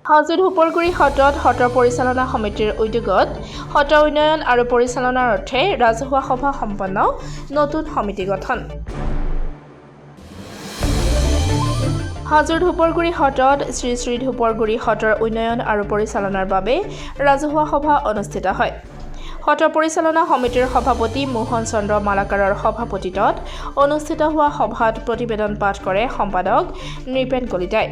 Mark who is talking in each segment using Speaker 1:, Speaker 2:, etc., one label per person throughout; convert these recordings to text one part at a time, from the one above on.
Speaker 1: হাজোত হুপৰগুৰি সত্ৰত সত্ৰ পৰিচালনা সমিতিৰ উদ্যোগত সত্ৰ উন্নয়ন আৰু পৰিচালনাৰ অৰ্থে ৰাজহুৱা সভা সম্পন্ন নতুন সমিতি গঠন। হাজোৰ হুপৰগুৰি সত্ৰত শ্ৰী শ্ৰী হুপৰগুৰি সত্ৰৰ উন্নয়ন আৰু পৰিচালনাৰ বাবে ৰাজহুৱা সভা অনুষ্ঠিত হয়। সত্ৰ পৰিচালনা সমিতিৰ সভাপতি মোহন চন্দ্ৰ মালাকাৰৰ সভাপতিত্বত অনুষ্ঠিত হোৱা সভাত প্ৰতিবেদন পাঠ কৰে সম্পাদক নৃপেন কলিতাই।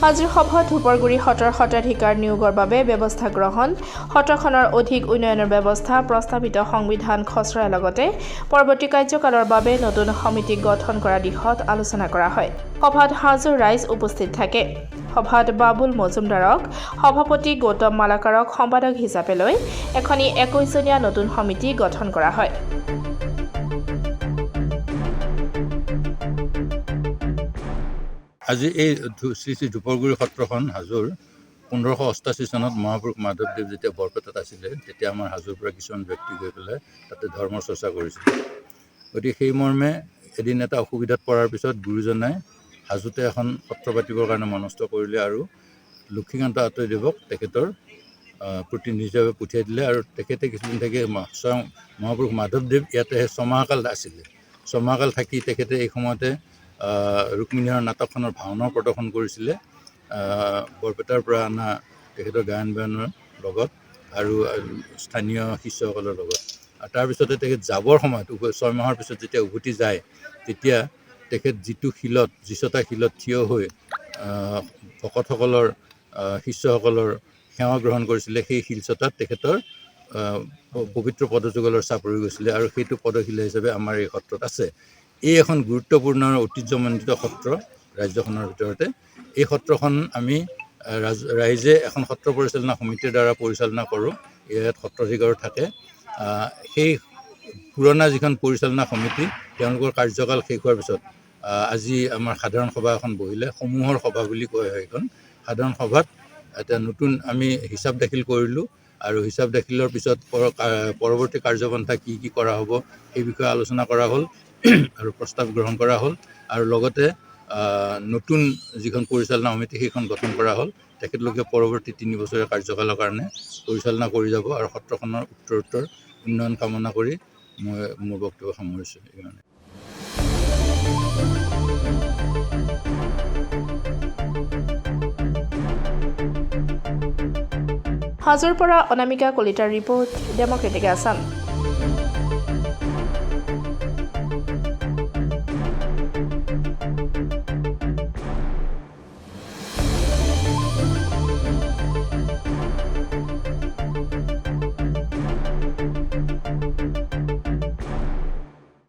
Speaker 1: আজিৰ সভাত হুপৰগুৰি সত্ৰৰ সত্ৰাধিকাৰ নিয়োগৰ বাবে ব্যৱস্থা গ্ৰহণ, সত্ৰখনৰ অধিক উন্নয়নৰ ব্যৱস্থা, প্ৰস্তাৱিত সংবিধান খচৰাৰ লগতে পৰৱৰ্তী কাৰ্যকালৰ বাবে নতুন সমিতি গঠন কৰাৰ দিশত আলোচনা কৰা হয়। সভাত হাজোৰ ৰাইজ উপস্থিত থাকে। সভাত বাবুল মজুমদাৰক সভাপতি, গৌতম মালাকাৰক সম্পাদক হিচাপে লৈ এখনি 21জনীয়া নতুন সমিতি গঠন কৰা হয়।
Speaker 2: আজি এই শ্ৰী শ্ৰী হুপৰগুৰি সত্ৰখন হাজোৰ 1588 চনত মহাপুৰুষ মাধৱদেৱ যেতিয়া বৰপেটাত আছিলে তেতিয়া আমাৰ হাজোৰ পৰা কিছুমান ব্যক্তি গৈ পেলাই তাতে ধৰ্ম চৰ্চা কৰিছিল। গতিকে সেই মৰ্মে এদিন এটা অসুবিধাত পৰাৰ পিছত গুৰুজনাই হাজোতে এখন সত্ৰ পাতিবৰ কাৰণে মনস্থ কৰিলে আৰু লক্ষীকান্ত আতৈদেৱক তেখেতৰ প্ৰতিনিধি হিচাপে পঠিয়াই দিলে আৰু তেখেতে কিছুদিন থাকি স্বয়ং মহাপুৰুষ মাধৱদেৱ ইয়াতে ছমাহকাল আছিলে। ছমাহকাল থাকি তেখেতে এই সময়তে ৰুক্মিণীহৰ নাটকখনৰ ভাওনাও প্ৰদৰ্শন কৰিছিলে বৰপেটাৰ পৰা অনা তেখেতৰ গায়ন বায়নৰ লগত আৰু স্থানীয় শিষ্যসকলৰ লগত। আৰু তাৰপিছতে তেখেত যাবৰ সময়ত 6 মাহৰ পিছত যেতিয়া উভতি যায় তেতিয়া তেখেত যিটো শিলত 20টা শিলত থিয় হৈ ভকতসকলৰ শিষ্যসকলৰ সেৱা গ্ৰহণ কৰিছিলে সেই শিলচটাত তেখেতৰ পবিত্ৰ পদযুগলৰ ছাপ ৰৈ গৈছিলে আৰু সেইটো পদশিলা হিচাপে আমাৰ এই সত্ৰত আছে। এই এখন গুৰুত্বপূৰ্ণ ঐতিহ্যমণ্ডিত সত্ৰ ৰাজ্যখনৰ ভিতৰতে। এই সত্ৰখন আমি ৰাইজে এখন সত্ৰ পৰিচালনা সমিতিৰ দ্বাৰা পৰিচালনা কৰোঁ। ইয়াত সত্ৰাধিকাৰো থাকে। সেই পুৰণা যিখন পৰিচালনা সমিতি তেওঁলোকৰ কাৰ্যকাল শেষ হোৱাৰ পিছত আজি আমাৰ সাধাৰণ সভা এখন বহিলে, সমূহৰ সভা বুলি কয় সেইখন। সাধাৰণ সভাত এটা নতুন আমি হিচাপ দাখিল কৰিলোঁ আৰু হিচাপ দাখিলৰ পিছত পৰৱৰ্তী কাৰ্যপন্থা কি কৰা হ'ব সেই বিষয়ে আলোচনা কৰা হ'ল আৰু প্ৰস্তাৱ গ্ৰহণ কৰা হ'ল আৰু লগতে নতুন যিখন পৰিচালনা সমিতি সেইখন গঠন কৰা হ'ল। তেখেতলোকে পৰৱৰ্তী 3 বছৰীয়া কাৰ্যকালৰ কাৰণে পৰিচালনা কৰি যাব আৰু সত্ৰখনৰ উত্তৰোত্তৰ উন্নয়ন কামনা কৰি মই মোৰ বক্তব্য সামৰিছোঁ। এইকাৰণে
Speaker 1: হাজোৰ পৰা অনামিকা কলিতাৰ ৰিপৰ্ট, ডেমক্ৰেটিক আছাম।